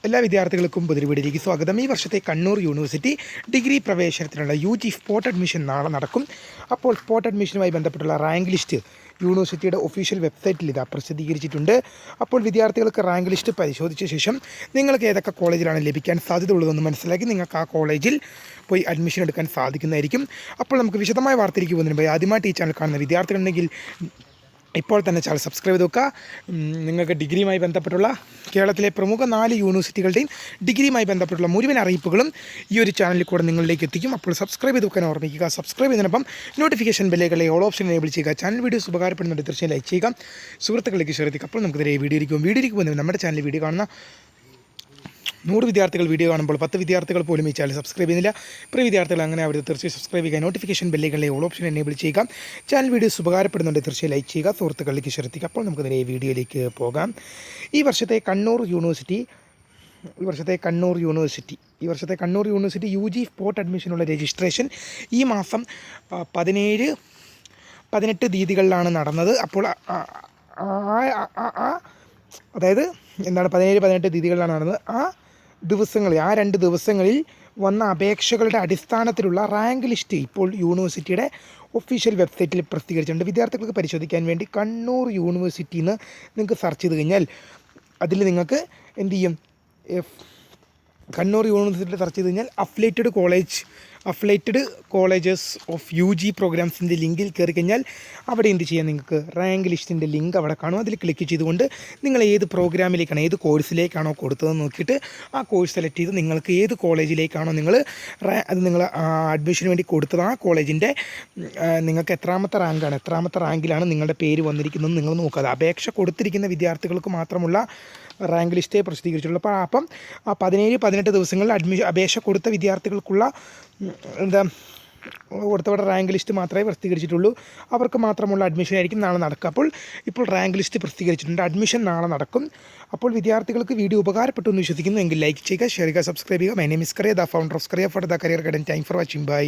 എല്ലാ വിദ്യാർത്ഥികൾക്കും പുതിയ വീഡിയോയിലേക്ക് സ്വാഗതം. ഈ വർഷത്തെ കണ്ണൂർ യൂണിവേഴ്സിറ്റി ഡിഗ്രി പ്രവേശനത്തിനുള്ള UG സ്പോട്ട് അഡ്മിഷൻ നാളെ നടക്കും. അപ്പോൾ സ്പോട്ട് അഡ്മിഷനുമായി ബന്ധപ്പെട്ടുള്ള റാങ്ക് ലിസ്റ്റ് യൂണിവേഴ്സിറ്റിയുടെ ഒഫീഷ്യൽ വെബ്സൈറ്റിൽ ഇതാ പ്രസിദ്ധീകരിച്ചിട്ടുണ്ട്. അപ്പോൾ വിദ്യാർത്ഥികൾക്ക് റാങ്ക് ലിസ്റ്റ് പരിശോധിച്ച ശേഷം നിങ്ങൾക്ക് ഏതൊക്കെ കോളേജിലാണ് ലഭിക്കാൻ സാധ്യതയുള്ളതെന്ന് മനസ്സിലാക്കി നിങ്ങൾക്ക് ആ കോളേജിൽ പോയി അഡ്മിഷൻ എടുക്കാൻ സാധിക്കുന്നതായിരിക്കും. അപ്പോൾ നമുക്ക് വിശദമായ വാർത്തയിലേക്ക് പോകുന്നതിന് മുമ്പ് ആദ്യമായിട്ട് ഈ ചാനൽ കാണുന്ന വിദ്യാർത്ഥികളുണ്ടെങ്കിൽ ഇപ്പോൾ തന്നെ ചാനൽ സബ്സ്ക്രൈബ് ചെയ്ത് വെക്കുക. നിങ്ങൾക്ക് ഡിഗ്രിയുമായി ബന്ധപ്പെട്ടുള്ള കേരളത്തിലെ പ്രമുഖ 4 യൂണിവേഴ്സിറ്റികളുടെയും ഡിഗ്രിയുമായി ബന്ധപ്പെട്ടുള്ള മുഴുവൻ അറിയിപ്പുകളും ഈ ഒരു ചാനലിൽ കൂടെ നിങ്ങളിലേക്ക് എത്തിക്കും. അപ്പോൾ സബ്സ്ക്രൈബ് ചെയ്ത് വെക്കാൻ ഓർമ്മിക്കുക. സബ്സ്ക്രൈബ് ചെയ്തതിനൊപ്പം നോട്ടിഫിക്കേഷൻ ബെല്ലുകളെ ഓൾ ഓപ്ഷൻ എനേബിൾ ചെയ്യുക. ചാനൽ വീഡിയോസ് ഉപകാരപ്പെടുന്നുണ്ട് തീർച്ചയായും ലൈക്ക് ചെയ്യുക, സുഹൃത്തുക്കളിലേക്ക് ഷെയർ ചെയ്യുക. അപ്പോൾ നമുക്ക് വീഡിയോയിലേക്ക് പോകുന്നത് നമ്മുടെ ചാനലിൽ വീഡിയോ കാണുന്ന 100 വിദ്യാർത്ഥികൾ വീഡിയോ കാണുമ്പോൾ 10 വിദ്യാർത്ഥികൾ പോലും ഈ ചാനൽ സബ്സ്ക്രൈബ് ചെയ്യുന്നില്ല. പ്രിയ വിദ്യാർത്ഥികൾ അങ്ങനെ അവർ തീർച്ചയായും സബ്സ്ക്രൈബ് ചെയ്യുക. നോട്ടിഫിക്കേഷൻ ബെല്ലുകളെ ഓൾ ഓപ്ഷൻ എനേബിൾ ചെയ്യുക. ചാനൽ വീഡിയോസ് ഉപകാരപ്പെടുന്നുണ്ട് തീർച്ചയായും ലൈക്ക് ചെയ്യുക, സുഹൃത്തുക്കളിലേക്ക് ശ്രദ്ധിക്കുക. അപ്പോൾ നമുക്ക് വീഡിയോയിലേക്ക് പോകാം. ഈ വർഷത്തെ കണ്ണൂർ യൂണിവേഴ്സിറ്റി UG സ്പോട്ട് അഡ്മിഷനുള്ള രജിസ്ട്രേഷൻ ഈ മാസം 17-18 തീയതികളിലാണ് നടന്നത്. അപ്പോൾ അതായത് 17-18 തീയതികളിലാണ് നടന്നത്. ആ 2 ദിവസങ്ങളിൽ വന്ന അപേക്ഷകളുടെ അടിസ്ഥാനത്തിലുള്ള റാങ്ക് ലിസ്റ്റ് ഇപ്പോൾ യൂണിവേഴ്സിറ്റിയുടെ ഒഫീഷ്യൽ വെബ്സൈറ്റിൽ പ്രസിദ്ധീകരിച്ചിട്ടുണ്ട്. വിദ്യാർത്ഥികൾക്ക് പരിശോധിക്കാൻ വേണ്ടി കണ്ണൂർ യൂണിവേഴ്സിറ്റിയിൽ നിന്ന് നിങ്ങൾക്ക് സെർച്ച് ചെയ്ത് കഴിഞ്ഞാൽ അതിൽ നിങ്ങൾക്ക് എന്ത് ചെയ്യും, കണ്ണൂർ യൂണിവേഴ്സിറ്റിയിൽ സെർച്ച് ചെയ്ത് കഴിഞ്ഞാൽ അഫിലേറ്റഡ് കോളേജസ് ഓഫ് UG പ്രോഗ്രാംസിൻ്റെ ലിങ്കിൽ കയറി കഴിഞ്ഞാൽ അവിടെ എന്ത് ചെയ്യാം, നിങ്ങൾക്ക് റാങ്ക് ലിസ്റ്റിൻ്റെ ലിങ്ക് അവിടെ കാണും. അതിൽ ക്ലിക്ക് ചെയ്തുകൊണ്ട് നിങ്ങൾ ഏത് പ്രോഗ്രാമിലേക്കാണോ ഏത് കോഴ്സിലേക്കാണോ കൊടുത്തതെന്ന് നോക്കിയിട്ട് ആ കോഴ്സ് സെലക്ട് ചെയ്ത് നിങ്ങൾക്ക് ഏത് കോളേജിലേക്കാണോ നിങ്ങൾ അഡ്മിഷന് വേണ്ടി കൊടുത്തത് ആ കോളേജിൻ്റെ നിങ്ങൾക്ക് എത്രാമത്തെ റാങ്കിലാണ് നിങ്ങളുടെ പേര് വന്നിരിക്കുന്നത് നിങ്ങൾ നോക്കുക. അപേക്ഷ കൊടുത്തിരിക്കുന്ന വിദ്യാർത്ഥികൾക്ക് മാത്രമുള്ള റാങ്ക് ലിസ്റ്റേ പ്രസിദ്ധീകരിച്ചിട്ടുള്ളൂ. അപ്പം ആ 17-18 ദിവസങ്ങളിൽ അപേക്ഷ കൊടുത്ത വിദ്യാർത്ഥികൾക്കുള്ള കൊടുത്തവരുടെ റാങ്ക് ലിസ്റ്റ് മാത്രമേ പ്രസിദ്ധീകരിച്ചിട്ടുള്ളൂ. അവർക്ക് മാത്രമുള്ള അഡ്മിഷൻ ആയിരിക്കും നാളെ നടക്കുക. ഇപ്പോൾ റാങ്ക് ലിസ്റ്റ് പ്രസിദ്ധീകരിച്ചിട്ടുണ്ട്. അഡ്മിഷൻ നാളെ നടക്കും. അപ്പോൾ വിദ്യാർത്ഥികൾക്ക് വീഡിയോ ഉപകാരപ്പെട്ടു എന്ന് വിശ്വസിക്കുന്നു. എങ്കിൽ ലൈക്ക് ചെയ്യുക, ഷെയർ ചെയ്യുക, സബ്സ്ക്രൈബ് ചെയ്യുക. My name is Kariya, the founder of Kariya for the career guidance. Thank for watching. By.